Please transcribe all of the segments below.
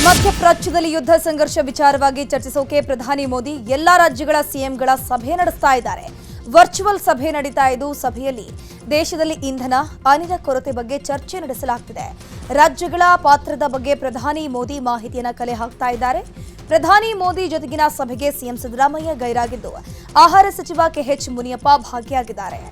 ಮಧ್ಯಪ್ರಾಚ್ಯದಲ್ಲಿ ಯುದ್ಧ ಸಂಘರ್ಷ ವಿಚಾರವಾಗಿ ಚರ್ಚಿಸೋಕೆ ಪ್ರಧಾನಿ ಮೋದಿ ಎಲ್ಲಾ ರಾಜ್ಯಗಳ ಸಿಎಂಗಳ ಸಭೆ ನಡೆಸ್ತಾ ಇದ್ದಾರೆ. ವರ್ಚುವಲ್ ಸಭೆ ನಡೀತಾ ಇದ್ದು ಸಭೆಯಲ್ಲಿ ದೇಶದಲ್ಲಿ ಇಂಧನ, ಅನಿಲ ಕೊರತೆ ಬಗ್ಗೆ ಚರ್ಚೆ ನಡೆಸಲಾಗುತ್ತಿದೆ. ರಾಜ್ಯಗಳ ಪಾತ್ರದ ಬಗ್ಗೆ ಪ್ರಧಾನಿ ಮೋದಿ ಮಾಹಿತಿಯನ್ನು ಕಲೆ ಹಾಕ್ತಾ ಇದ್ದಾರೆ. ಪ್ರಧಾನಿ ಮೋದಿ ಜೊತೆಗಿನ ಸಭೆಗೆ ಸಿಎಂ ಸಿದ್ದರಾಮಯ್ಯ ಗೈರಾಗಿದ್ದು, ಆಹಾರ ಸಚಿವ ಕೆಎಚ್ ಮುನಿಯಪ್ಪ ಭಾಗಿಯಾಗಿದ್ದಾರೆ.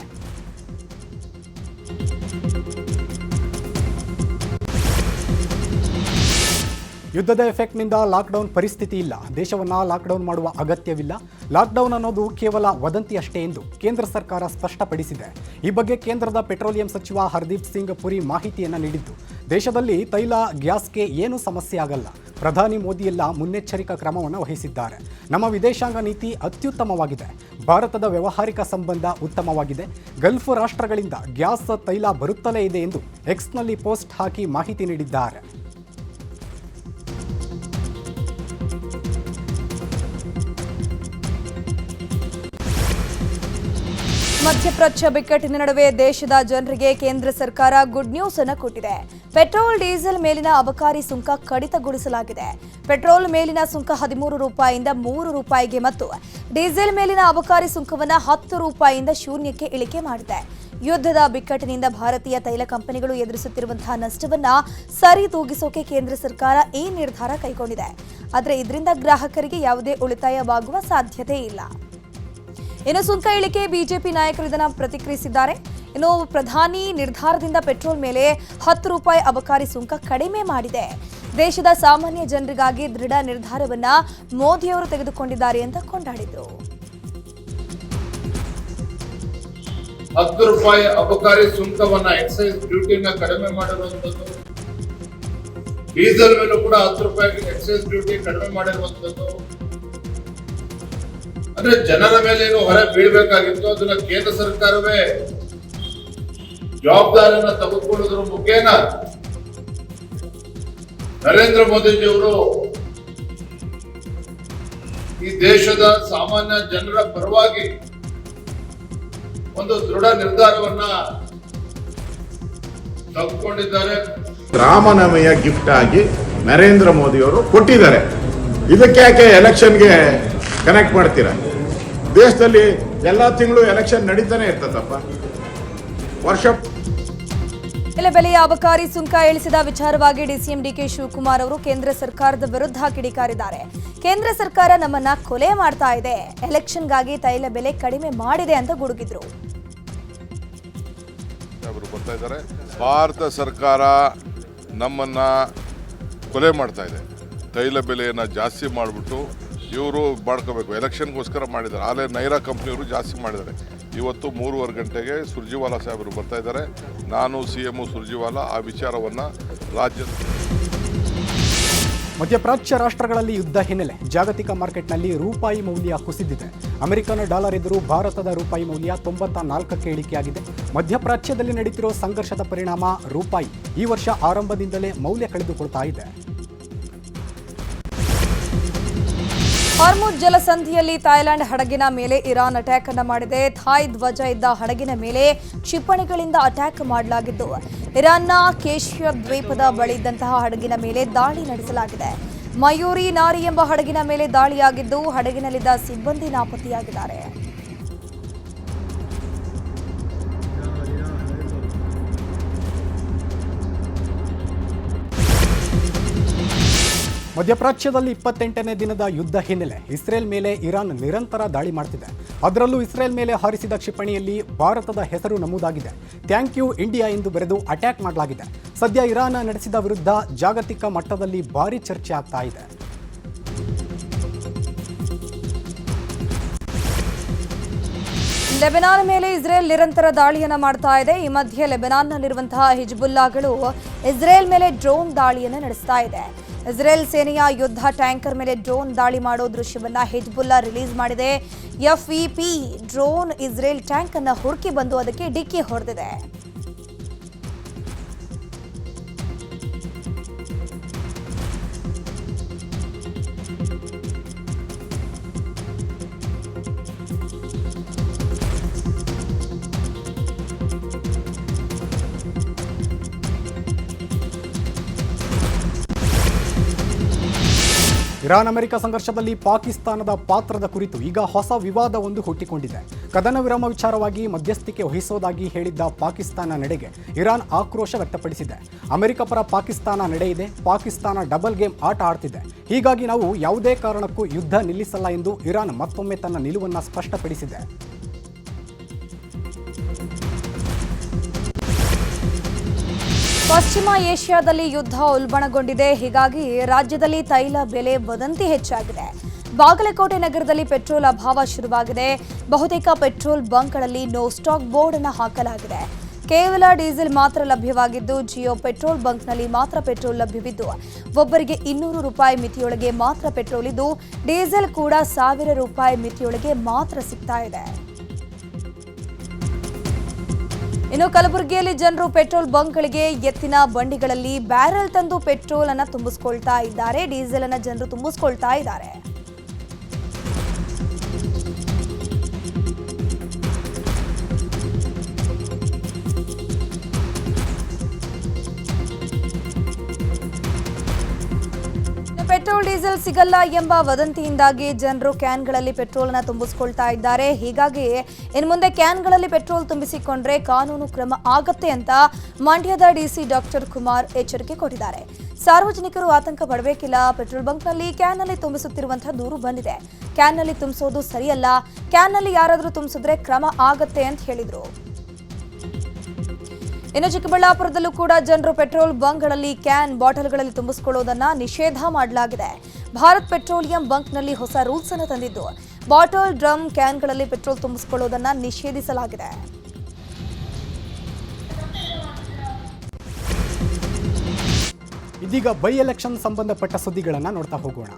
ಯುದ್ಧದ ಎಫೆಕ್ಟ್ನಿಂದ ಲಾಕ್ಡೌನ್ ಪರಿಸ್ಥಿತಿ ಇಲ್ಲ. ದೇಶವನ್ನು ಲಾಕ್ಡೌನ್ ಮಾಡುವ ಅಗತ್ಯವಿಲ್ಲ. ಲಾಕ್ಡೌನ್ ಅನ್ನೋದು ಕೇವಲ ವದಂತಿ ಅಷ್ಟೇ ಎಂದು ಕೇಂದ್ರ ಸರ್ಕಾರ ಸ್ಪಷ್ಟಪಡಿಸಿದೆ. ಈ ಬಗ್ಗೆ ಕೇಂದ್ರದ ಪೆಟ್ರೋಲಿಯಂ ಸಚಿವ ಹರ್ದೀಪ್ ಸಿಂಗ್ ಪುರಿ ಮಾಹಿತಿಯನ್ನು ನೀಡಿದ್ದು, ದೇಶದಲ್ಲಿ ತೈಲ, ಗ್ಯಾಸ್ಗೆ ಏನೂ ಸಮಸ್ಯೆ ಆಗಲ್ಲ. ಪ್ರಧಾನಿ ಮೋದಿ ಎಲ್ಲ ಮುನ್ನೆಚ್ಚರಿಕಾ ಕ್ರಮವನ್ನು ವಹಿಸಿದ್ದಾರೆ. ನಮ್ಮ ವಿದೇಶಾಂಗ ನೀತಿ ಅತ್ಯುತ್ತಮವಾಗಿದೆ. ಭಾರತದ ವ್ಯಾವಹಾರಿಕ ಸಂಬಂಧ ಉತ್ತಮವಾಗಿದೆ. ಗಲ್ಫ್ ರಾಷ್ಟ್ರಗಳಿಂದ ಗ್ಯಾಸ್, ತೈಲ ಬರುತ್ತಲೇ ಇದೆ ಎಂದು ಎಕ್ಸ್ನಲ್ಲಿ ಪೋಸ್ಟ್ ಹಾಕಿ ಮಾಹಿತಿ ನೀಡಿದ್ದಾರೆ. ಮಧ್ಯಪ್ರಾಚ್ಯ ಬಿಕ್ಕಟ್ಟಿನ ನಡುವೆ ದೇಶದ ಜನರಿಗೆ ಕೇಂದ್ರ ಸರ್ಕಾರ ಗುಡ್ ನ್ಯೂಸ್ ಅನ್ನು ಕೊಟ್ಟಿದೆ. ಪೆಟ್ರೋಲ್, ಡೀಸೆಲ್ ಮೇಲಿನ ಅಬಕಾರಿ ಸುಂಕ ಕಡಿತಗೊಳಿಸಲಾಗಿದೆ. ಪೆಟ್ರೋಲ್ ಮೇಲಿನ ಸುಂಕ 13 ರೂಪಾಯಿಯಿಂದ 3 ರೂಪಾಯಿಗೆ ಮತ್ತು ಡೀಸೆಲ್ ಮೇಲಿನ ಅಬಕಾರಿ ಸುಂಕವನ್ನು 10 ರೂಪಾಯಿಯಿಂದ ಶೂನ್ಯಕ್ಕೆ ಇಳಿಕೆ ಮಾಡಿದೆ. ಯುದ್ಧದ ಬಿಕ್ಕಟ್ಟಿನಿಂದ ಭಾರತೀಯ ತೈಲ ಕಂಪನಿಗಳು ಎದುರಿಸುತ್ತಿರುವಂತಹ ನಷ್ಟವನ್ನ ಸರಿದೂಗಿಸೋಕೆ ಕೇಂದ್ರ ಸರ್ಕಾರ ಈ ನಿರ್ಧಾರ ಕೈಗೊಂಡಿದೆ. ಆದರೆ ಇದರಿಂದ ಗ್ರಾಹಕರಿಗೆ ಯಾವುದೇ ಉಳಿತಾಯವಾಗುವ ಸಾಧ್ಯತೆ ಇಲ್ಲ. ಇನ್ನು ಸುಂಕ ಇಳಿಕೆ ಬಿಜೆಪಿ ನಾಯಕರು ಇದನ್ನು ಪ್ರತಿಕ್ರಿಯಿಸಿದ್ದಾರೆ. ಇನ್ನು ಪ್ರಧಾನಿ ನಿರ್ಧಾರದಿಂದ ಪೆಟ್ರೋಲ್ ಮೇಲೆ 10 ರೂಪಾಯಿ ಅಬಕಾರಿ ಸುಂಕ ಕಡಿಮೆ ಮಾಡಿದೆ. ದೇಶದ ಸಾಮಾನ್ಯ ಜನರಿಗಾಗಿ ದೃಢ ನಿರ್ಧಾರವನ್ನ ಮೋದಿಯವರು ತೆಗೆದುಕೊಂಡಿದ್ದಾರೆ ಅಂತ ಕೊಂಡಾಡಿದ್ರು. 10 ರೂಪಾಯಿ ಅಬಕಾರಿ ಸುಂಕವನ್ನ, ಎಕ್ಸೈಸ್ ಡ್ಯೂಟಿನ ಕಡಿಮೆ ಮಾಡಿರುವಂತದ್ದು, ಡೀಸೆಲ್ ಮೇಲೂ ಕೂಡ 10 ರೂಪಾಯಿ ಎಕ್ಸೈಸ್ ಡ್ಯೂಟಿ ಕಡಿಮೆ ಮಾಡಿರುವಂತದ್ದು, ಅಂದ್ರೆ ಜನರ ಮೇಲೆ ಏನು ಹೊರೆ ಬೀಳ್ಬೇಕಾಗಿತ್ತು ಅದನ್ನ ಕೇಂದ್ರ ಸರ್ಕಾರವೇ ಜವಾಬ್ದಾರಿಯನ್ನ ತೆಗೆದುಕೊಳ್ಳುವುದರ ಮುಖೇನ ನರೇಂದ್ರ ಮೋದಿಜಿಯವರು ಈ ದೇಶದ ಸಾಮಾನ್ಯ ಜನರ ಪರವಾಗಿ ಒಂದು ದೃಢ ನಿರ್ಧಾರವನ್ನ ತೆಗೆದುಕೊಂಡಿದ್ದಾರೆ. ರಾಮನವಮಿಯ ಗಿಫ್ಟ್ ಆಗಿ ನರೇಂದ್ರ ಮೋದಿ ಅವರು ಕೊಟ್ಟಿದ್ದಾರೆ. ಇದಕ್ಕೆ ಯಾಕೆ ಎಲೆಕ್ಷನ್ಗೆ ಕನೆಕ್ಟ್ ಮಾಡ್ತೀರಾ? ದೇಶದಲ್ಲಿ ಎಲ್ಲಾ ತಿಂಗಳು ಎಲೆಕ್ಷನ್ ನಡೀತಾನೆ ಇರ್ತದಪ್ಪ. ವರ್ಷ ಬೆಲೆಯ ಅಬಕಾರಿ ಸುಂಕ ಇಳಿಸಿದ ವಿಚಾರವಾಗಿ ಡಿಸಿಎಂ ಡಿಕೆ ಶಿವಕುಮಾರ್ ಅವರು ಕೇಂದ್ರ ಸರ್ಕಾರದ ವಿರುದ್ಧ ಕಿಡಿಕಾರಿದ್ದಾರೆ. ಕೇಂದ್ರ ಸರ್ಕಾರ ನಮ್ಮನ್ನ ಕೊಲೆ ಮಾಡ್ತಾ ಇದೆ, ಎಲೆಕ್ಷನ್ಗಾಗಿ ತೈಲ ಬೆಲೆ ಕಡಿಮೆ ಮಾಡಿದೆ ಅಂತ ಗುಡುಗಿದ್ರು. ಭಾರತ ಸರ್ಕಾರ ನಮ್ಮನ್ನ ಕೊಲೆ ಮಾಡ್ತಾ ಇದೆ. ತೈಲ ಬೆಲೆಯನ್ನು ಜಾಸ್ತಿ ಮಾಡಿಬಿಟ್ಟು ಇವರು ಮಾಡ್ಕೋಬೇಕು, ಎಲೆಕ್ಷನ್ಗೋಸ್ಕರ ಮಾಡಿದ್ದಾರೆ. ಆಲೇ ನೈರಾ ಕಂಪ್ನಿಯವರು ಜಾಸ್ತಿ ಮಾಡಿದ್ದಾರೆ. ಇವತ್ತು 3:15 ಗಂಟೆಗೆ ಸುರ್ಜಿವಾಲಾ ಸಾಹೇಬರು ಬರ್ತಾ ಇದ್ದಾರೆ. ನಾನು ಸಿಎಂ ಸುರ್ಜಿವಾಲಾ ಆ ವಿಚಾರವನ್ನು ರಾಜ್ಯದ ಮಧ್ಯಪ್ರಾಚ್ಯ ರಾಷ್ಟ್ರಗಳಲ್ಲಿ ಯುದ್ಧ ಹಿನ್ನೆಲೆ ಜಾಗತಿಕ ಮಾರ್ಕೆಟ್ನಲ್ಲಿ ರೂಪಾಯಿ ಮೌಲ್ಯ ಕುಸಿದಿದೆ. ಅಮೆರಿಕನ್ ಡಾಲರ್ ಎದುರು ಭಾರತದ ರೂಪಾಯಿ ಮೌಲ್ಯ 94ಕ್ಕೆ ಇಳಿಕೆಯಾಗಿದೆ. ಮಧ್ಯಪ್ರಾಚ್ಯದಲ್ಲಿ ನಡೆಯುತ್ತಿರೋ ಸಂಘರ್ಷದ ಪರಿಣಾಮ ರೂಪಾಯಿ ಈ ವರ್ಷ ಆರಂಭದಿಂದಲೇ ಮೌಲ್ಯ ಕಳೆದುಕೊಳ್ತಾ ಇದೆ. ಹಾರ್ಮುಜ್ ಜಲಸಂಧಿಯಲ್ಲಿ ಥಾಯ್ಲೆಂಡ್ ಹಡಗಿನ ಮೇಲೆ ಇರಾನ್ ಅಟ್ಯಾಕ್ ಅನ್ನು ಮಾಡಿದೆ. ಥಾಯ್ ಧ್ವಜ ಇದ್ದ ಹಡಗಿನ ಮೇಲೆ ಕ್ಷಿಪಣಿಗಳಿಂದ ಅಟ್ಯಾಕ್ ಮಾಡಲಾಗಿದ್ದು, ಇರಾನ್ನ ಕೇಶ್ಯ ದ್ವೀಪದ ಬಳಿ ಇದ್ದಂತಹ ಹಡಗಿನ ಮೇಲೆ ದಾಳಿ ನಡೆಸಲಾಗಿದೆ. ಮಯೂರಿ ನಾರಿ ಎಂಬ ಹಡಗಿನ ಮೇಲೆ ದಾಳಿಯಾಗಿದ್ದು, ಹಡಗಿನಲ್ಲಿದ್ದ ಸಿಬ್ಬಂದಿ ನಾಪತ್ತೆಯಾಗಿದ್ದಾರೆ. ಮಧ್ಯಪ್ರಾಚ್ಯದಲ್ಲಿ 28ನೇ ದಿನದ ಯುದ್ಧ ಹಿನ್ನೆಲೆ ಇಸ್ರೇಲ್ ಮೇಲೆ ಇರಾನ್ ನಿರಂತರ ದಾಳಿ ಮಾಡ್ತಿದೆ. ಅದರಲ್ಲೂ ಇಸ್ರೇಲ್ ಮೇಲೆ ಹಾರಿಸಿದ ಕ್ಷಿಪಣಿಯಲ್ಲಿ ಭಾರತದ ಹೆಸರು ನಮೂದಾಗಿದೆ. ಥ್ಯಾಂಕ್ ಯು ಇಂಡಿಯಾ ಎಂದು ಬರೆದು ಅಟ್ಯಾಕ್ ಮಾಡಲಾಗಿದೆ. ಸದ್ಯ ಇರಾನ್ ನಡೆಸಿದ ವಿರುದ್ಧ ಜಾಗತಿಕ ಮಟ್ಟದಲ್ಲಿ ಭಾರಿ ಚರ್ಚೆ ಆಗ್ತಾ ಇದೆ. ಲೆಬನಾನ್ ಮೇಲೆ ಇಸ್ರೇಲ್ ನಿರಂತರ ದಾಳಿಯನ್ನು ಮಾಡ್ತಾ ಇದೆ. ಈ ಮಧ್ಯೆ ಲೆಬನಾನ್ನಲ್ಲಿರುವಂತಹ ಹಿಜ್ಬುಲ್ಲಾಗಳು ಇಸ್ರೇಲ್ ಮೇಲೆ ಡ್ರೋನ್ ದಾಳಿಯನ್ನು ನಡೆಸ್ತಾ ಇದೆ. ಇಸ್ರೇಲ್ ಸೇನೆಯ ಯುದ್ಧ ಟ್ಯಾಂಕರ್ ಮೇಲೆ ಡ್ರೋನ್ ದಾಳಿ ಮಾಡೋ ದೃಶ್ಯವನ್ನ ಹಿಜ್ಬುಲ್ಲಾ ರಿಲೀಸ್ ಮಾಡಿದೆ. ಎಫ್ಇಪಿ ಡ್ರೋನ್ ಇಸ್ರೇಲ್ ಟ್ಯಾಂಕ್ ಅನ್ನು ಹುಡುಕಿ ಬಂದು ಅದಕ್ಕೆ ಡಿಕ್ಕಿ ಹೊಡೆದಿದೆ. ಇರಾನ್ ಅಮೆರಿಕ ಸಂಘರ್ಷದಲ್ಲಿ ಪಾಕಿಸ್ತಾನದ ಪಾತ್ರದ ಕುರಿತು ಈಗ ಹೊಸ ವಿವಾದವೊಂದು ಹುಟ್ಟಿಕೊಂಡಿದೆ. ಕದನ ವಿರಾಮ ವಿಚಾರವಾಗಿ ಮಧ್ಯಸ್ಥಿಕೆ ವಹಿಸೋದಾಗಿ ಹೇಳಿದ್ದ ಪಾಕಿಸ್ತಾನ ನಡೆಗೆ ಇರಾನ್ ಆಕ್ರೋಶ ವ್ಯಕ್ತಪಡಿಸಿದೆ. ಅಮೆರಿಕ ಪರ ಪಾಕಿಸ್ತಾನ ನಡೆ ಇದೆ, ಪಾಕಿಸ್ತಾನ ಡಬಲ್ ಗೇಮ್ ಆಟ ಆಡ್ತಿದೆ, ಹೀಗಾಗಿ ನಾವು ಯಾವುದೇ ಕಾರಣಕ್ಕೂ ಯುದ್ಧ ನಿಲ್ಲಿಸಲ್ಲ ಎಂದು ಇರಾನ್ ಮತ್ತೊಮ್ಮೆ ತನ್ನ ನಿಲುವನ್ನು ಸ್ಪಷ್ಟಪಡಿಸಿದೆ. ಪಶ್ಚಿಮ ಏಷ್ಯಾದಲ್ಲಿ ಯುದ್ಧ ಉಲ್ಬಣಗೊಂಡಿದೆ. ಹೀಗಾಗಿ ರಾಜ್ಯದಲ್ಲಿ ತೈಲ ಬೆಲೆ ವದಂತಿ ಹೆಚ್ಚಾಗಿದೆ. ಬಾಗಲಕೋಟೆ ನಗರದಲ್ಲಿ ಪೆಟ್ರೋಲ್ ಅಭಾವ ಶುರುವಾಗಿದೆ. ಬಹುತೇಕ ಪೆಟ್ರೋಲ್ ಬಂಕ್ಗಳಲ್ಲಿ ನೋ ಸ್ಟಾಕ್ ಬೋರ್ಡ್ ಅನ್ನು ಹಾಕಲಾಗಿದೆ. ಕೇವಲ ಡೀಸೆಲ್ ಮಾತ್ರ ಲಭ್ಯವಾಗಿದ್ದು, ಜಿಯೋ ಪೆಟ್ರೋಲ್ ಬಂಕ್ನಲ್ಲಿ ಮಾತ್ರ ಪೆಟ್ರೋಲ್ ಲಭ್ಯವಿದ್ದು, ಒಬ್ಬರಿಗೆ 200 ರೂಪಾಯಿ ಮಿತಿಯೊಳಗೆ ಮಾತ್ರ ಪೆಟ್ರೋಲ್ ಇದ್ದು, ಡೀಸೆಲ್ ಕೂಡ 1000 ರೂಪಾಯಿ ಮಿತಿಯೊಳಗೆ ಮಾತ್ರ ಸಿಗ್ತಾ ಇದೆ. ಇನ್ನು ಕಲಬುರಗಿಯಲ್ಲಿ ಜನರು ಪೆಟ್ರೋಲ್ ಬಂಕ್ಗಳಿಗೆ ಎತ್ತಿನ ಬಂಡಿಗಳಲ್ಲಿ ಬ್ಯಾರೆಲ್ ತಂದು ಪೆಟ್ರೋಲ್ ಅನ್ನು ತುಂಬಿಸ್ಕೊಳ್ತಾ ಇದ್ದಾರೆ. ಡೀಸೆಲ್ ಅನ್ನು ಜನರು ತುಂಬಿಸ್ಕೊಳ್ತಾ ಇದ್ದಾರೆ. ಪೆಟ್ರೋಲ್ ಡೀಸೆಲ್ ಸಿಗಲ್ಲ ಎಂಬ ವದಂತಿಯಿಂದಾಗಿ ಜನರು ಕ್ಯಾನ್ಗಳಲ್ಲಿ ಪೆಟ್ರೋಲ್ ಅನ್ನು ತುಂಬಿಸ್ಕೊಳ್ತಾ ಇದ್ದಾರೆ. ಹೀಗಾಗಿ ಇನ್ನು ಮುಂದೆ ಕ್ಯಾನ್ಗಳಲ್ಲಿ ಪೆಟ್ರೋಲ್ ತುಂಬಿಸಿಕೊಂಡ್ರೆ ಕಾನೂನು ಕ್ರಮ ಆಗತ್ತೆ ಅಂತ ಮಂಡ್ಯದ ಡಿಸಿ ಡಾಕ್ಟರ್ ಕುಮಾರ್ ಎಚ್ಚರಿಕೆ ಕೊಟ್ಟಿದ್ದಾರೆ. ಸಾರ್ವಜನಿಕರು ಆತಂಕ ಪಡಬೇಕಿಲ್ಲ. ಪೆಟ್ರೋಲ್ ಬಂಕ್ನಲ್ಲಿ ಕ್ಯಾನ್ನಲ್ಲಿ ತುಂಬಿಸುತ್ತಿರುವಂತಹ ದೂರು ಬಂದಿದೆ. ಕ್ಯಾನ್ನಲ್ಲಿ ತುಂಬಿಸೋದು ಸರಿಯಲ್ಲ, ಕ್ಯಾನ್ನಲ್ಲಿ ಯಾರಾದರೂ ತುಂಬಿಸಿದ್ರೆ ಕ್ರಮ ಆಗತ್ತೆ ಅಂತ ಹೇಳಿದ್ರು. ಇನ್ನು ಚಿಕ್ಕಬಳ್ಳಾಪುರದಲ್ಲೂ ಕೂಡ ಜನರು ಪೆಟ್ರೋಲ್ ಬಂಕ್ಗಳಲ್ಲಿ ಕ್ಯಾನ್ ಬಾಟಲ್ಗಳಲ್ಲಿ ತುಂಬಿಸಿಕೊಳ್ಳುವುದನ್ನು ನಿಷೇಧ ಮಾಡಲಾಗಿದೆ. ಭಾರತ್ ಪೆಟ್ರೋಲಿಯಂ ಬಂಕ್ನಲ್ಲಿ ಹೊಸ ರೂಲ್ಸ್ ಅನ್ನು ತಂದಿದ್ದು, ಬಾಟಲ್, ಡ್ರಮ್, ಕ್ಯಾನ್ಗಳಲ್ಲಿ ಪೆಟ್ರೋಲ್ ತುಂಬಿಸಿಕೊಳ್ಳುವುದನ್ನು ನಿಷೇಧಿಸಲಾಗಿದೆ. ಇದೀಗ ಬೈ ಎಲೆಕ್ಷನ್ ಸಂಬಂಧಪಟ್ಟ ಸುದ್ದಿಗಳನ್ನು ನೋಡ್ತಾ ಹೋಗೋಣ.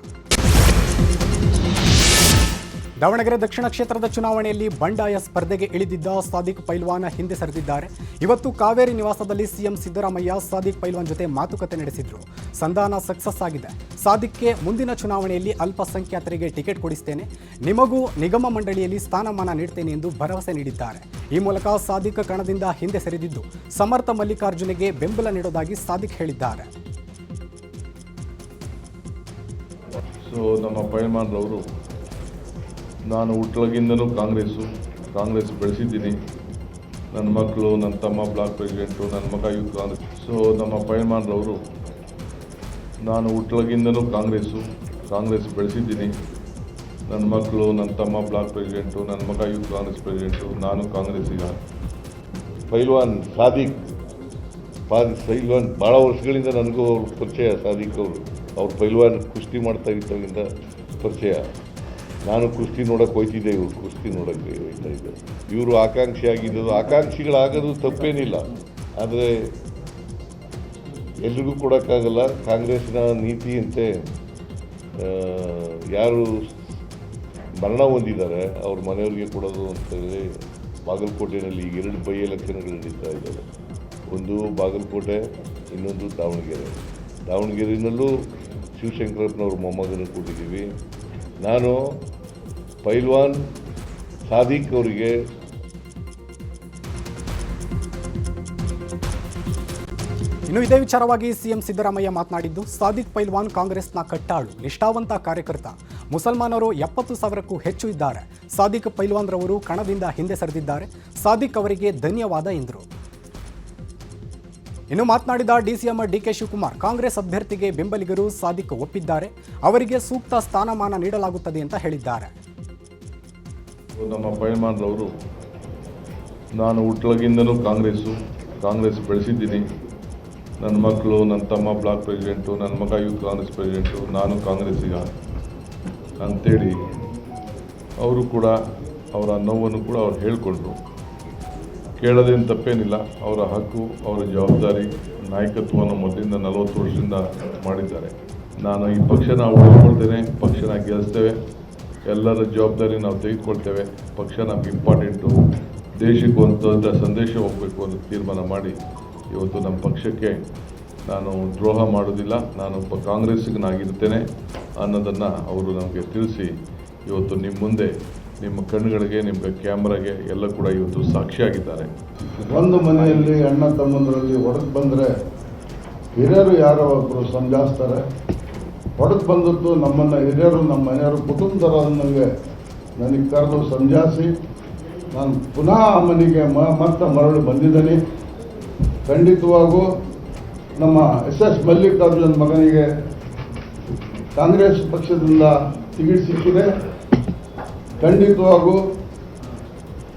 ದಾವಣಗೆರೆ ದಕ್ಷಿಣ ಕ್ಷೇತ್ರದ ಚುನಾವಣೆಯಲ್ಲಿ ಬಂಡಾಯ ಸ್ಪರ್ಧೆಗೆ ಇಳಿದಿದ್ದ ಸಾದಿಕ್ ಪೈಲ್ವಾನ್ ಹಿಂದೆ ಸರಿದಿದ್ದಾರೆ. ಇವತ್ತು ಕಾವೇರಿ ನಿವಾಸದಲ್ಲಿ ಸಿಎಂ ಸಿದ್ದರಾಮಯ್ಯ ಸಾದಿಕ್ ಪೈಲ್ವಾನ್ ಜೊತೆ ಮಾತುಕತೆ ನಡೆಸಿದ್ರು. ಸಂಧಾನ ಸಕ್ಸಸ್ ಆಗಿದೆ. ಸಾದಿಕ್ಗೆ ಮುಂದಿನ ಚುನಾವಣೆಯಲ್ಲಿ ಅಲ್ಪಸಂಖ್ಯಾತರಿಗೆ ಟಿಕೆಟ್ ಕೊಡಿಸ್ತೇನೆ, ನಿಮಗೂ ನಿಗಮ ಮಂಡಳಿಯಲ್ಲಿ ಸ್ಥಾನಮಾನ ನೀಡ್ತೇನೆ ಎಂದು ಭರವಸೆ ನೀಡಿದ್ದಾರೆ. ಈ ಮೂಲಕ ಸಾದಿಕ್ ಕಣದಿಂದ ಹಿಂದೆ ಸರಿದಿದ್ದು, ಸಮರ್ಥ ಮಲ್ಲಿಕಾರ್ಜುನಿಗೆ ಬೆಂಬಲ ನೀಡೋದಾಗಿ ಸಾದಿಕ್ ಹೇಳಿದ್ದಾರೆ. ನಮ್ಮ ಪೈಲ್ವಾನ್ರವರು ನಾನು ಹುಟ್ಟಲಾಗಿಂದನೂ ಕಾಂಗ್ರೆಸ್ ಬೆಳೆಸಿದ್ದೀನಿ. ನನ್ನ ಮಕ್ಕಳು, ನನ್ನ ತಮ್ಮ ಬ್ಲಾಕ್ ಪ್ರೆಸಿಡೆಂಟು, ನನ್ನ ಮಗ ಯೂತ್ ಕಾಂಗ್ರೆಸ್. ನಮ್ಮ ಪೈಲ್ವಾನ್ರವರು ನಾನು ಹುಟ್ಟಲಾಗಿಂದನೂ ಕಾಂಗ್ರೆಸ್ ಬೆಳೆಸಿದ್ದೀನಿ. ನನ್ನ ಮಕ್ಕಳು, ನನ್ನ ತಮ್ಮ ಬ್ಲಾಕ್ ಪ್ರೆಸಿಡೆಂಟು, ನನ್ನ ಮಗ ಯೂತ್ ಕಾಂಗ್ರೆಸ್ ಪ್ರೆಸಿಡೆಂಟು, ನಾನು ಕಾಂಗ್ರೆಸ್ಸಿಗ. ಪೈಲ್ವಾನ್ ಸಾದಿಕ್ ಭಾಳ ವರ್ಷಗಳಿಂದ ನನಗೂ ಅವ್ರ ಪರಿಚಯ. ಸಾದಿಕ್ ಅವ್ರು ಪೈಲ್ವಾನ್ ಕುಸ್ತಿ ಮಾಡ್ತಾ ಇದ್ದಾಗಿಂದ ಪರಿಚಯ. ನಾನು ಕುಸ್ತಿ ನೋಡೋಕೆ ಹೋಗ್ತಿದ್ದೆ, ಇವರು ಕುಸ್ತಿ ನೋಡೋಕ್ಕೆ ಹೋಗ್ತಾ ಇದ್ದೆ. ಇವರು ಆಕಾಂಕ್ಷಿಯಾಗಿದ್ದು, ಆಕಾಂಕ್ಷಿಗಳಾಗೋದು ತಪ್ಪೇನಿಲ್ಲ, ಆದರೆ ಎಲ್ರಿಗೂ ಕೊಡೋಕ್ಕಾಗಲ್ಲ. ಕಾಂಗ್ರೆಸ್ನ ನೀತಿಯಂತೆ ಯಾರು ಮರಣ ಹೊಂದಿದ್ದಾರೆ ಅವ್ರ ಮನೆಯವ್ರಿಗೆ ಕೊಡೋದು ಅಂತೇಳಿ ಬಾಗಲಕೋಟೆಯಲ್ಲಿ ಈಗ 2 ಬೈ ಎಲೆಕ್ಷನ್ಗಳು ನಡೀತಾ ಇದ್ದಾವೆ. ಒಂದು ಬಾಗಲಕೋಟೆ, ಇನ್ನೊಂದು ದಾವಣಗೆರೆಯಲ್ಲೂ ಶಿವಶಂಕರಪ್ಪನವ್ರ ಮೊಮ್ಮಗನ ಕೊಟ್ಟಿದ್ದೀವಿ. ನಾನು ಪೈಲ್ವಾನ್ ಸಾದಿಕ್ ಅವರಿಗೆ ಇನ್ನು ಇದೇ ವಿಚಾರವಾಗಿ ಸಿಎಂ ಸಿದ್ದರಾಮಯ್ಯ ಮಾತನಾಡಿದ್ದು, ಸಾದಿಕ್ ಪೈಲ್ವಾನ್ ಕಾಂಗ್ರೆಸ್ನ ಕಟ್ಟಾಳು, ನಿಷ್ಠಾವಂತ ಕಾರ್ಯಕರ್ತ. ಮುಸಲ್ಮಾನರು 70,000ಕ್ಕೂ ಹೆಚ್ಚು ಇದ್ದಾರೆ. ಸಾದಿಕ್ ಪೈಲ್ವಾನ್ ರವರು ಕಣದಿಂದ ಹಿಂದೆ ಸರಿದಿದ್ದಾರೆ. ಸಾದಿಕ್ ಅವರಿಗೆ ಧನ್ಯವಾದ ಎಂದರು. ಇನ್ನು ಮಾತನಾಡಿದ ಡಿಸಿಎಂ ಡಿಕೆ ಶಿವಕುಮಾರ್, ಕಾಂಗ್ರೆಸ್ ಅಭ್ಯರ್ಥಿಗೆ ಬೆಂಬಲಿಗರು ಸಾದಿಕ್ ಒಪ್ಪಿದ್ದಾರೆ, ಅವರಿಗೆ ಸೂಕ್ತ ಸ್ಥಾನಮಾನ ನೀಡಲಾಗುತ್ತದೆ ಅಂತ ಹೇಳಿದ್ದಾರೆ. ನಮ್ಮ ಪೈಲ್ವಾನ್ರವರು ನಾನು ಹುಟ್ಟಲಾಗಿಂದನೂ ಕಾಂಗ್ರೆಸ್ ಬೆಳೆಸಿದ್ದೀನಿ. ನನ್ನ ಮಕ್ಕಳು, ನನ್ನ ತಮ್ಮ ಬ್ಲಾಕ್ ಪ್ರೆಸಿಡೆಂಟು, ನನ್ನ ಮಗ ಯೂತ್ ಕಾಂಗ್ರೆಸ್ ಪ್ರೆಸಿಡೆಂಟು, ನಾನು ಕಾಂಗ್ರೆಸ್ಸಿಗ ಅಂಥೇಳಿ ಅವರು ಕೂಡ ಅವರ ನೋವನ್ನು ಕೂಡ ಅವ್ರು ಹೇಳಿಕೊಂಡ್ರು. ಕೇಳೋದೇನು ತಪ್ಪೇನಿಲ್ಲ, ಅವರ ಹಕ್ಕು, ಅವರ ಜವಾಬ್ದಾರಿ. ನಾಯಕತ್ವವನ್ನು ಮೊದಲಿಂದ 40 ವರ್ಷದಿಂದ ಮಾಡಿದ್ದಾರೆ. ನಾನು ಈ ಪಕ್ಷನ ಉಳಿಸ್ಕೊಳ್ತೇನೆ, ಪಕ್ಷನ ಗೆಲ್ಲಿಸ್ತೇವೆ, ಎಲ್ಲರ ಜವಾಬ್ದಾರಿ ನಾವು ತೆಗೆದುಕೊಳ್ತೇವೆ. ಪಕ್ಷ ನಮ್ಗೆ ಇಂಪಾರ್ಟೆಂಟು, ದೇಶಕ್ಕೆ ಒಂದು ದೊಡ್ಡ ಸಂದೇಶ ಹೋಗಬೇಕು ಅಂತ ತೀರ್ಮಾನ ಮಾಡಿ ಇವತ್ತು ನಮ್ಮ ಪಕ್ಷಕ್ಕೆ ನಾನು ದ್ರೋಹ ಮಾಡೋದಿಲ್ಲ, ನಾನು ಕಾಂಗ್ರೆಸ್ಸಿಗನಾಗಿರ್ತೇನೆ ಅನ್ನೋದನ್ನು ಅವರು ನಮಗೆ ತಿಳಿಸಿ ಇವತ್ತು ನಿಮ್ಮ ಮುಂದೆ, ನಿಮ್ಮ ಕಣ್ಣುಗಳಿಗೆ, ನಿಮ್ಮ ಕ್ಯಾಮ್ರಾಗೆ ಎಲ್ಲ ಕೂಡ ಇವತ್ತು ಸಾಕ್ಷಿಯಾಗಿದ್ದಾರೆ. ಒಂದು ಮನೆಯಲ್ಲಿ ಅಣ್ಣ ತಮ್ಮಂದರಲ್ಲಿ ಹೊಡೆದು ಬಂದರೆ ಹಿರಿಯರು ಯಾರೋ ಒಬ್ಬರು ಸಮಜಾಯಿಸ್ತಾರೆ, ಹೊಡೆದು ಬಂದದ್ದು ನಮ್ಮನ್ನು ಹಿರಿಯರು, ನಮ್ಮ ಮನೆಯವರು, ಕುಟುಂಬದವರು ನನಗೆ ಕರೆದು ಸಮಜಾಯಿಸಿ ನಾನು ಪುನಃ ಆ ಮನೆಗೆ ಮತ್ತೆ ಮರಳಿ ಬಂದಿದ್ದೇನೆ. ಖಂಡಿತವಾಗೂ ನಮ್ಮ SS ಮಲ್ಲಿಕಾರ್ಜುನ್ ಮಗನಿಗೆ ಕಾಂಗ್ರೆಸ್ ಪಕ್ಷದಿಂದ ಟಿಕೆಟ್ ಸಿಕ್ಕಿದೆ. ಖಂಡಿತವಾಗೂ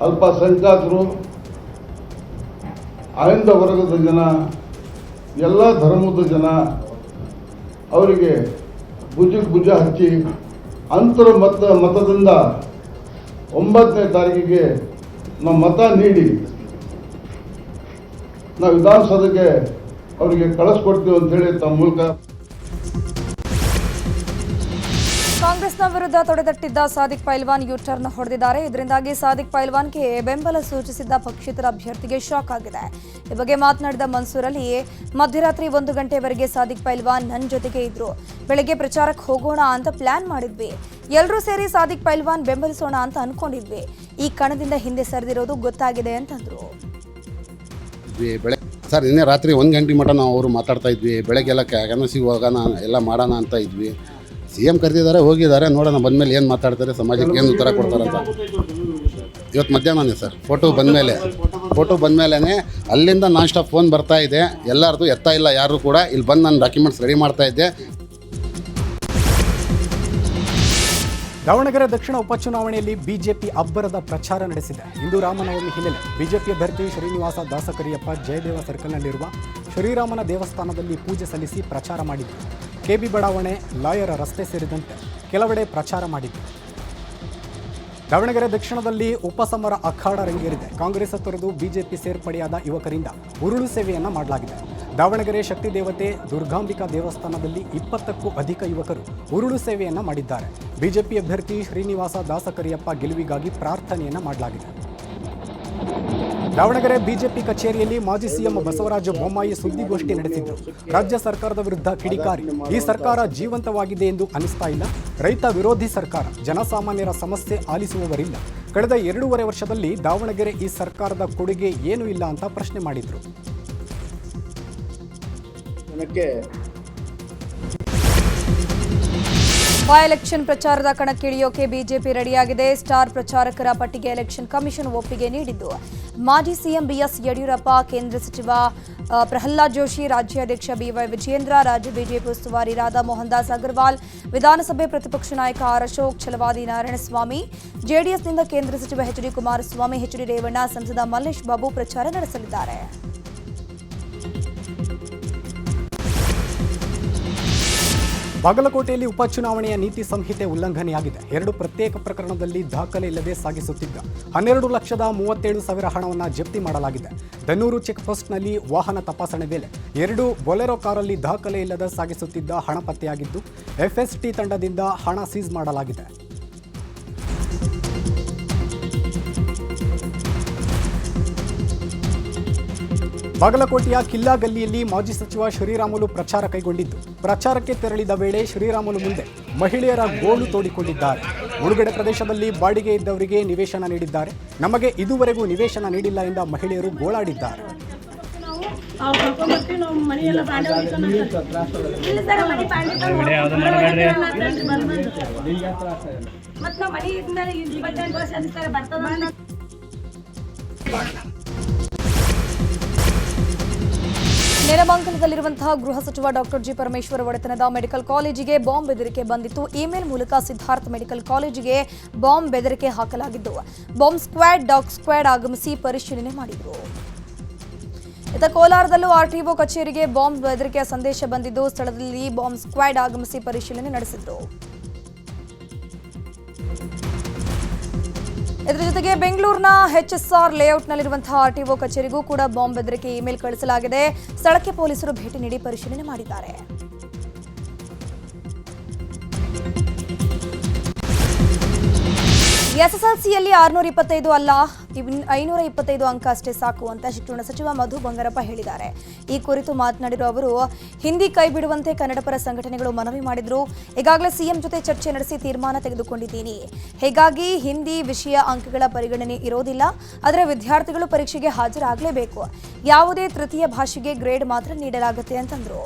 ಅಲ್ಪಸಂಖ್ಯಾತರು, ಆಯ್ದ ವರ್ಗದ ಜನ, ಎಲ್ಲ ಧರ್ಮದ ಜನ ಅವರಿಗೆ ಭುಜ ಹಚ್ಚಿ ಅಂತರ ಮತದಿಂದ 9ನೇ ತಾರೀಕಿಗೆ ನಾವು ಮತ ನೀಡಿ ನಾವು ವಿಧಾನಸೌಧಕ್ಕೆ ಅವರಿಗೆ ಕಳಿಸ್ಕೊಡ್ತೀವಿ ಅಂತೇಳಿ ತಮ್ಮ ಮೂಲಕ ಕಾಂಗ್ರೆಸ್ನ ವಿರುದ್ಧ ತೊಡೆತಟ್ಟಿದ್ದ ಸಾದಿಕ್ ಪೈಲ್ವಾನ್ ಯು ಟರ್ನ್ ಹೊಡೆದಿದ್ದಾರೆ. ಇದರಿಂದಾಗಿ ಸಾದಿಕ್ ಪೈಲ್ವಾನ್ಗೆ ಬೆಂಬಲ ಸೂಚಿಸಿದ್ದ ಪಕ್ಷೇತರ ಅಭ್ಯರ್ಥಿಗೆ ಶಾಕ್ ಆಗಿದೆ. ಈ ಬಗ್ಗೆ ಮಾತನಾಡಿದ ಮನ್ಸೂರ್ ಅಲಿ, ಮಧ್ಯರಾತ್ರಿ 1 ಗಂಟೆವರೆಗೆ ಸಾದಿಕ್ ಪೈಲ್ವಾನ್ ನನ್ನ ಜೊತೆಗೆ ಇದ್ರು. ಬೆಳಗ್ಗೆ ಪ್ರಚಾರಕ್ಕೆ ಹೋಗೋಣ ಅಂತ ಪ್ಲಾನ್ ಮಾಡಿದ್ವಿ. ಎಲ್ಲರೂ ಸೇರಿ ಸಾದಿಕ್ ಪೈಲ್ವಾನ್ ಬೆಂಬಲಿಸೋಣ ಅಂತ ಅನ್ಕೊಂಡಿದ್ವಿ. ಈ ಕಣದಿಂದ ಹಿಂದೆ ಸರಿದಿರೋದು ಗೊತ್ತಾಗಿದೆ ಅಂತಂದ್ರು. ಸರ್, ನಿನ್ನೆ ರಾತ್ರಿ 1 ಗಂಟೆ ಮಟ್ಟ ನಾವು ಅವರು ಮಾತಾಡ್ತಾ ಇದ್ವಿ. ಬೆಳಗ್ಗೆಲ್ಲ ಕ್ಯಾನ್ವಸಿಗೆ ಹೋಗೋಣ, ಎಲ್ಲ ಮಾಡೋಣ ಅಂತ ಇದ್ವಿ. CM ಕರೆದಿದ್ದಾರೆ, ಹೋಗಿದ್ದಾರೆ, ನೋಡೋಣ ಬಂದಮೇಲೆ ಏನು ಮಾತಾಡ್ತಾರೆ, ಸಮಾಜಕ್ಕೆ ಏನು ಉತ್ತರ ಕೊಡ್ತಾರೆ ಅಂತ. ಇವತ್ತು ಮಧ್ಯಾಹ್ನನೇ ಸರ್, ಫೋಟೋ ಬಂದಮೇಲೆ ಅಲ್ಲಿಂದ ನಾನ್ ಸ್ಟಾಪ್ ಫೋನ್ ಬರ್ತಾ ಇದೆ. ಎಲ್ಲರದು ಎತ್ತಾ ಇಲ್ಲ ಯಾರು ಕೂಡ. ಇಲ್ಲಿ ಬಂದು ನಾನು ಡಾಕ್ಯುಮೆಂಟ್ಸ್ ರೆಡಿ ಮಾಡ್ತಾ ಇದ್ದೆ. ದಾವಣಗೆರೆ ದಕ್ಷಿಣ ಉಪಚುನಾವಣೆಯಲ್ಲಿ ಬಿಜೆಪಿ ಅಬ್ಬರದ ಪ್ರಚಾರ ನಡೆಸಿದೆ. ಇಂದು ರಾಮನವಮಿ ಹಿನ್ನೆಲೆ ಬಿಜೆಪಿ ಅಭ್ಯರ್ಥಿ ಶ್ರೀನಿವಾಸ ದಾಸಕರಿಯಪ್ಪ ಜಯದೇವ ಸರ್ಕಲ್ನಲ್ಲಿರುವ ಶ್ರೀರಾಮನ ದೇವಸ್ಥಾನದಲ್ಲಿ ಪೂಜೆ ಸಲ್ಲಿಸಿ ಪ್ರಚಾರ ಮಾಡಿದರು. KB ಬಡಾವಣೆ, ಲಾಯರ ರಸ್ತೆ ಸೇರಿದಂತೆ ಕೆಲವೆಡೆ ಪ್ರಚಾರ ಮಾಡಿದರು. ದಾವಣಗೆರೆ ದಕ್ಷಿಣದಲ್ಲಿ ಉಪಸಮರ ಅಖಾಡ ರಂಗೇರಿದೆ. ಕಾಂಗ್ರೆಸ್ ತೊರೆದು ಬಿಜೆಪಿ ಸೇರ್ಪಡೆಯಾದ ಯುವಕರಿಂದ ಉರುಳು ಸೇವೆಯನ್ನು ಮಾಡಲಾಗಿದೆ. ದಾವಣಗೆರೆ ಶಕ್ತಿ ದೇವತೆ ದುರ್ಗಾಂಬಿಕಾ ದೇವಸ್ಥಾನದಲ್ಲಿ 20ಕ್ಕೂ ಅಧಿಕ ಯುವಕರು ಉರುಳು ಸೇವೆಯನ್ನು ಮಾಡಿದ್ದಾರೆ. ಬಿಜೆಪಿ ಅಭ್ಯರ್ಥಿ ಶ್ರೀನಿವಾಸ ದಾಸಕರಿಯಪ್ಪ ಗೆಲುವಿಗಾಗಿ ಪ್ರಾರ್ಥನೆಯನ್ನು ಮಾಡಲಾಗಿದೆ. ದಾವಣಗೆರೆ ಬಿಜೆಪಿ ಕಚೇರಿಯಲ್ಲಿ ಮಾಜಿ CM ಬಸವರಾಜ ಬೊಮ್ಮಾಯಿ ಸುದ್ದಿಗೋಷ್ಠಿ ನಡೆಸಿದ್ದು, ರಾಜ್ಯ ಸರ್ಕಾರದ ವಿರುದ್ಧ ಕಿಡಿಕಾರಿ. ಈ ಸರ್ಕಾರ ಜೀವಂತವಾಗಿದೆ ಎಂದು ಅನಿಸ್ತಾ ಇಲ್ಲ. ರೈತ ವಿರೋಧಿ ಸರ್ಕಾರ, ಜನಸಾಮಾನ್ಯರ ಸಮಸ್ಯೆ ಆಲಿಸುವವರಿಲ್ಲ. ಕಳೆದ 2.5 ವರ್ಷದಲ್ಲಿ ದಾವಣಗೆರೆ ಈ ಸರ್ಕಾರದ ಕೊಡುಗೆ ಏನೂ ಇಲ್ಲ ಅಂತ ಪ್ರಶ್ನೆ ಮಾಡಿದರು. ಬೈ ಎಲೆಕ್ಷನ್ ಪ್ರಚಾರದ ಕಣಕ್ಕಿಳಿಯೋಕೆ ಬಿಜೆಪಿ ರೆಡಿಯಾಗಿದೆ. ಸ್ಟಾರ್ ಪ್ರಚಾರಕರ ಪಟ್ಟಿಗೆ ಎಲೆಕ್ಷನ್ ಕಮಿಷನ್ ಒಪ್ಪಿಗೆ ನೀಡಿದ್ದು, ಮಾಜಿ CM BS ಯಡಿಯೂರಪ್ಪ, ಕೇಂದ್ರ ಸಚಿವ ಪ್ರಹ್ಲಾದ್ ಜೋಶಿ, ರಾಜ್ಯಾಧ್ಯಕ್ಷ BY ವಿಜಯೇಂದ್ರ, ರಾಜ್ಯ ಬಿಜೆಪಿ ಉಸ್ತುವಾರಿ ರಾಧಾ ಮೋಹನ್ ದಾಸ್ ಅಗರ್ವಾಲ್, ವಿಧಾನಸಭೆ ಪ್ರತಿಪಕ್ಷ ನಾಯಕ ಆರ್ ಅಶೋಕ್, ಛಲವಾದಿ ನಾರಾಯಣಸ್ವಾಮಿ, ಜೆಡಿಎಸ್ನಿಂದ ಕೇಂದ್ರ ಸಚಿವ HD ಕುಮಾರಸ್ವಾಮಿ, HD ರೇವಣ್ಣ, ಸಂಸದ ಮಲ್ಲೇಶ್ ಬಾಬು ಪ್ರಚಾರ ನಡೆಸಲಿದ್ದಾರೆ. ಬಾಗಲಕೋಟೆಯಲ್ಲಿ ಉಪಚುನಾವಣೆಯ ನೀತಿ ಸಂಹಿತೆ ಉಲ್ಲಂಘನೆಯಾಗಿದೆ. 2 ಪ್ರತ್ಯೇಕ ಪ್ರಕರಣದಲ್ಲಿ ದಾಖಲೆ ಇಲ್ಲದೆ ಸಾಗಿಸುತ್ತಿದ್ದ 12,37,000 ಹಣವನ್ನು ಜಪ್ತಿ ಮಾಡಲಾಗಿದೆ. ದನ್ನೂರು ಚೆಕ್ ಪೋಸ್ಟ್ನಲ್ಲಿ ವಾಹನ ತಪಾಸಣೆ ವೇಳೆ 2 ಬೊಲೆರೋ ಕಾರಲ್ಲಿ ದಾಖಲೆ ಇಲ್ಲದೆ ಸಾಗಿಸುತ್ತಿದ್ದ ಹಣ ಪತ್ತೆಯಾಗಿದ್ದು, FST ತಂಡದಿಂದ ಹಣ ಸೀಸ್ ಮಾಡಲಾಗಿದೆ. ಬಾಗಲಕೋಟೆಯ ಕಿಲ್ಲಾ ಗಲ್ಲಿಯಲ್ಲಿ ಮಾಜಿ ಸಚಿವ ಶ್ರೀರಾಮುಲು ಪ್ರಚಾರ ಕೈಗೊಂಡಿದ್ದು, ಪ್ರಚಾರಕ್ಕೆ ತೆರಳಿದ ವೇಳೆ ಶ್ರೀರಾಮುಲು ಮುಂದೆ ಮಹಿಳೆಯರ ಗೋಳು ತೋಡಿಕೊಂಡಿದ್ದಾರೆ. ಮುಳುಗಡೆ ಪ್ರದೇಶದಲ್ಲಿ ಬಾಡಿಗೆ ಇದ್ದವರಿಗೆ ನಿವೇಶನ ನೀಡಿದ್ದಾರೆ. ನಮಗೆ ಇದುವರೆಗೂ ನಿವೇಶನ ನೀಡಿಲ್ಲ ಎಂದ ಮಹಿಳೆಯರು ಗೋಳಾಡಿದ್ದಾರೆ. ನೆಲಮಂಗಲದಲ್ಲಿರುವಂತಹ ಗೃಹ ಸಚಿವ ಡಾಕ್ಟರ್ ಜಿ ಪರಮೇಶ್ವರ್ ಒಡೆತನದ ಮೆಡಿಕಲ್ ಕಾಲೇಜಿಗೆ ಬಾಂಬ್ ಬೆದರಿಕೆ ಬಂದಿತ್ತು. ಇಮೇಲ್ ಮೂಲಕ ಸಿದ್ಧಾರ್ಥ ಮೆಡಿಕಲ್ ಕಾಲೇಜಿಗೆ ಬಾಂಬ್ ಬೆದರಿಕೆ ಹಾಕಲಾಗಿದ್ದು, ಬಾಂಬ್ ಸ್ಕ್ವಾಡ್, ಡಾಗ್ ಸ್ಕ್ವಾಡ್ ಆಗಮಿಸಿ ಪರಿಶೀಲನೆ ಮಾಡಿದರು. ಇತ್ತ ಕೋಲಾರದಲ್ಲೂ RTO ಕಚೇರಿಗೆ ಬಾಂಬ್ ಬೆದರಿಕೆಯ ಸಂದೇಶ ಬಂದಿದ್ದು, ಸ್ಥಳದಲ್ಲಿ ಬಾಂಬ್ ಸ್ಕ್ವಾಡ್ ಆಗಮಿಸಿ ಪರಿಶೀಲನೆ ನಡೆಸಿದರು. ಇದರ ಜೊತೆಗೆ ಬೆಂಗಳೂರಿನ HSR ಲೇಔಟ್ನಲ್ಲಿರುವಂತಹ RTO ಕಚೇರಿಗೂ ಕೂಡ ಬಾಂಬ್ ಬೆದರಿಕೆ ಇಮೇಲ್ ಕಳಿಸಲಾಗಿದೆ. ಸ್ಥಳಕ್ಕೆ ಪೊಲೀಸರು ಭೇಟಿ ನೀಡಿ ಪರಿಶೀಲನೆ ಮಾಡಿದ್ದಾರೆ. SSLCಯಲ್ಲಿ 625 ಅಲ್ಲ 525 ಅಂಕ ಅಷ್ಟೇ ಸಾಕು ಅಂತ ಶಿಕ್ಷಣ ಸಚಿವ ಮಧು ಬಂಗಾರಪ್ಪ ಹೇಳಿದ್ದಾರೆ. ಈ ಕುರಿತು ಮಾತನಾಡಿರುವ ಅವರು, ಹಿಂದಿ ಕೈ ಬಿಡುವಂತೆ ಕನ್ನಡಪರ ಸಂಘಟನೆಗಳು ಮನವಿ ಮಾಡಿದ್ರು. ಈಗಾಗಲೇ CM ಜೊತೆ ಚರ್ಚೆ ನಡೆಸಿ ತೀರ್ಮಾನ ತೆಗೆದುಕೊಂಡಿದ್ದೀನಿ. ಹೀಗಾಗಿ ಹಿಂದಿ ವಿಷಯ ಅಂಕಗಳ ಪರಿಗಣನೆ ಇರೋದಿಲ್ಲ. ಆದರೆ ವಿದ್ಯಾರ್ಥಿಗಳು ಪರೀಕ್ಷೆಗೆ ಹಾಜರಾಗಲೇಬೇಕು. ಯಾವುದೇ ತೃತೀಯ ಭಾಷೆಗೆ ಗ್ರೇಡ್ ಮಾತ್ರ ನೀಡಲಾಗುತ್ತೆ ಅಂತಂದ್ರು.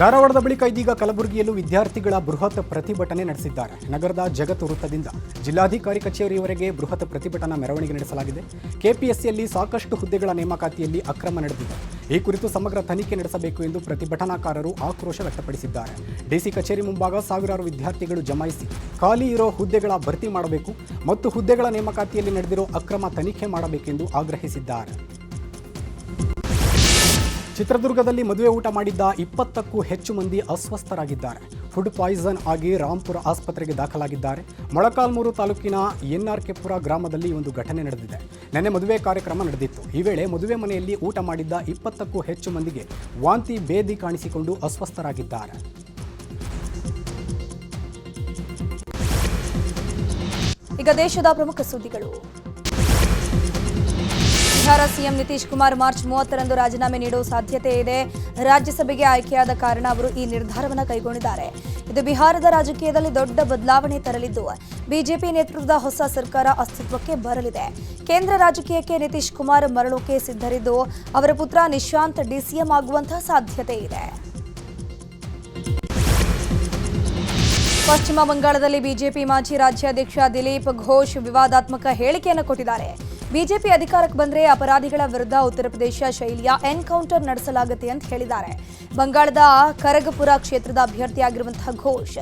ಧಾರವಾಡದ ಬಳಿಕ ಇದೀಗ ಕಲಬುರಗಿಯಲ್ಲೂ ವಿದ್ಯಾರ್ಥಿಗಳ ಬೃಹತ್ ಪ್ರತಿಭಟನೆ ನಡೆಸಿದ್ದಾರೆ. ನಗರದ ಜಗತ್ ವೃತ್ತದಿಂದ ಜಿಲ್ಲಾಧಿಕಾರಿ ಕಚೇರಿಯವರೆಗೆ ಬೃಹತ್ ಪ್ರತಿಭಟನಾ ಮೆರವಣಿಗೆ ನಡೆಸಲಾಗಿದೆ. ಕೆಪಿಎಸ್ಸಿಯಲ್ಲಿ ಸಾಕಷ್ಟು ಹುದ್ದೆಗಳ ನೇಮಕಾತಿಯಲ್ಲಿ ಅಕ್ರಮ ನಡೆದಿದೆ. ಈ ಕುರಿತು ಸಮಗ್ರ ತನಿಖೆ ನಡೆಸಬೇಕು ಎಂದು ಪ್ರತಿಭಟನಾಕಾರರು ಆಕ್ರೋಶ ವ್ಯಕ್ತಪಡಿಸಿದ್ದಾರೆ. ಡಿಸಿ ಕಚೇರಿ ಮುಂಭಾಗ ಸಾವಿರಾರು ವಿದ್ಯಾರ್ಥಿಗಳು ಜಮಾಯಿಸಿ ಖಾಲಿ ಇರೋ ಹುದ್ದೆಗಳ ಭರ್ತಿ ಮಾಡಬೇಕು ಮತ್ತು ಹುದ್ದೆಗಳ ನೇಮಕಾತಿಯಲ್ಲಿ ನಡೆದಿರೋ ಅಕ್ರಮ ತನಿಖೆ ಮಾಡಬೇಕೆಂದು ಆಗ್ರಹಿಸಿದ್ದಾರೆ. ಚಿತ್ರದುರ್ಗದಲ್ಲಿ ಮದುವೆ ಊಟ ಮಾಡಿದ್ದ 20ಕ್ಕೂ ಹೆಚ್ಚು ಮಂದಿ ಅಸ್ವಸ್ಥರಾಗಿದ್ದಾರೆ. ಫುಡ್ ಪಾಯ್ಸನ್ ಆಗಿ ರಾಂಪುರ ಆಸ್ಪತ್ರೆಗೆ ದಾಖಲಾಗಿದ್ದಾರೆ. ಮೊಳಕಾಲ್ಮೂರು ತಾಲೂಕಿನ ಎನ್ಆರ್ಕೆಪುರ ಗ್ರಾಮದಲ್ಲಿ ಒಂದು ಘಟನೆ ನಡೆದಿದೆ. ನೆನ್ನೆ ಮದುವೆ ಕಾರ್ಯಕ್ರಮ ನಡೆದಿತ್ತು. ಈ ವೇಳೆ ಮದುವೆ ಮನೆಯಲ್ಲಿ ಊಟ ಮಾಡಿದ್ದ 20ಕ್ಕೂ ಹೆಚ್ಚು ಮಂದಿಗೆ ವಾಂತಿ ಭೇದಿ ಕಾಣಿಸಿಕೊಂಡು ಅಸ್ವಸ್ಥರಾಗಿದ್ದಾರೆ. ಈಗ ದೇಶದ ಪ್ರಮುಖ ಸುದ್ದಿಗಳು. ಬಿಹಾರ ಸಿಎಂ ನಿತೀಶ್ ಕುಮಾರ್ ಮಾರ್ಚ್ 30ರಂದು ರಾಜೀನಾಮೆ ನೀಡುವ ಸಾಧ್ಯತೆ ಇದೆ. ರಾಜ್ಯಸಭೆಗೆ ಆಯ್ಕೆಯಾದ ಕಾರಣ ಅವರು ಈ ನಿರ್ಧಾರವನ್ನು ಕೈಗೊಂಡಿದ್ದಾರೆ. ಇದು ಬಿಹಾರದ ರಾಜಕೀಯದಲ್ಲಿ ದೊಡ್ಡ ಬದಲಾವಣೆ ತರಲಿದ್ದು ಬಿಜೆಪಿ ನೇತೃತ್ವದ ಹೊಸ ಸರ್ಕಾರ ಅಸ್ತಿತ್ವಕ್ಕೆ ಬರಲಿದೆ. ಕೇಂದ್ರ ರಾಜಕೀಯಕ್ಕೆ ನಿತೀಶ್ ಕುಮಾರ್ ಮರಳೋಕೆ ಸಿದ್ಧರಿದ್ದು ಅವರ ಪುತ್ರ ನಿಶಾಂತ್ ಡಿಸಿಎಂ ಆಗುವಂತಹ ಸಾಧ್ಯತೆ ಇದೆ. ಪಶ್ಚಿಮ ಬಂಗಾಳದಲ್ಲಿ ಬಿಜೆಪಿ ಮಾಜಿ ರಾಜ್ಯಾಧ್ಯಕ್ಷ ದಿಲೀಪ್ ಘೋಷ್ ವಿವಾದಾತ್ಮಕ ಹೇಳಿಕೆಯನ್ನು ಕೊಟ್ಟಿದ್ದಾರೆ. ಬಿಜೆಪಿ ಅಧಿಕಾರಕ್ಕೆ ಬಂದರೆ ಅಪರಾಧಿಗಳ ವಿರುದ್ಧ ಉತ್ತರ ಪ್ರದೇಶ ಶೈಲಿಯ ಎನ್ಕೌಂಟರ್ ನಡೆಸಲಾಗುತ್ತೆ ಅಂತ ಹೇಳಿದ್ದಾರೆ. ಬಂಗಾಳದ ಖರಗಪುರ ಕ್ಷೇತ್ರದ ಅಭ್ಯರ್ಥಿಯಾಗಿರುವಂತಹ ಘೋಷ್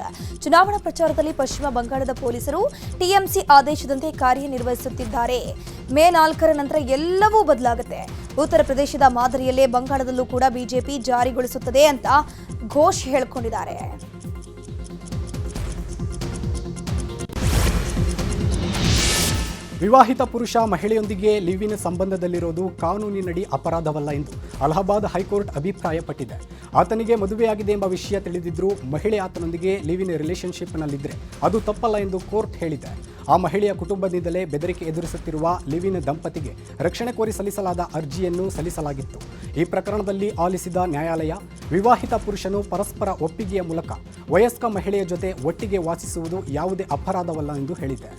ಚುನಾವಣಾ ಪ್ರಚಾರದಲ್ಲಿ ಪಶ್ಚಿಮ ಬಂಗಾಳದ ಪೊಲೀಸರು ಟಿಎಂಸಿ ಆದೇಶದಂತೆ ಕಾರ್ಯನಿರ್ವಹಿಸುತ್ತಿದ್ದಾರೆ. ಮೇ 4ರ ನಂತರ ಎಲ್ಲವೂ ಬದಲಾಗುತ್ತೆ. ಉತ್ತರ ಪ್ರದೇಶದ ಮಾದರಿಯಲ್ಲೇ ಬಂಗಾಳದಲ್ಲೂ ಕೂಡ ಬಿಜೆಪಿ ಜಾರಿಗೊಳಿಸುತ್ತದೆ ಅಂತ ಘೋಷ್ ಹೇಳಿಕೊಂಡಿದ್ದಾರೆ. ವಿವಾಹಿತ ಪುರುಷ ಮಹಿಳೆಯೊಂದಿಗೆ ಲಿವ್ ಇನ್ ಸಂಬಂಧದಲ್ಲಿರೋದು ಕಾನೂನಿನಡಿ ಅಪರಾಧವಲ್ಲ ಎಂದು ಅಲಹಾಬಾದ್ ಹೈಕೋರ್ಟ್ ಅಭಿಪ್ರಾಯಪಟ್ಟಿದೆ. ಆತನಿಗೆ ಮದುವೆಯಾಗಿದೆ ಎಂಬ ವಿಷಯ ತಿಳಿದಿದ್ರೂ ಮಹಿಳೆ ಆತನೊಂದಿಗೆ ಲಿವ್ ಇನ್ ರಿಲೇಷನ್ಶಿಪ್ನಲ್ಲಿದ್ದರೆ ಅದು ತಪ್ಪಲ್ಲ ಎಂದು ಕೋರ್ಟ್ ಹೇಳಿದೆ. ಆ ಮಹಿಳೆಯ ಕುಟುಂಬದಿಂದಲೇ ಬೆದರಿಕೆ ಎದುರಿಸುತ್ತಿರುವ ಲಿವ್ ಇನ್ ದಂಪತಿಗೆ ರಕ್ಷಣೆ ಕೋರಿ ಸಲ್ಲಿಸಲಾದ ಅರ್ಜಿಯನ್ನು ಸಲ್ಲಿಸಲಾಗಿತ್ತು. ಈ ಪ್ರಕರಣದಲ್ಲಿ ಆಲಿಸಿದ ನ್ಯಾಯಾಲಯ ವಿವಾಹಿತ ಪುರುಷನು ಪರಸ್ಪರ ಒಪ್ಪಿಗೆಯ ಮೂಲಕ ವಯಸ್ಕ ಮಹಿಳೆಯ ಜೊತೆ ಒಟ್ಟಿಗೆ ವಾಸಿಸುವುದು ಯಾವುದೇ ಅಪರಾಧವಲ್ಲ ಎಂದು ಹೇಳಿದೆ.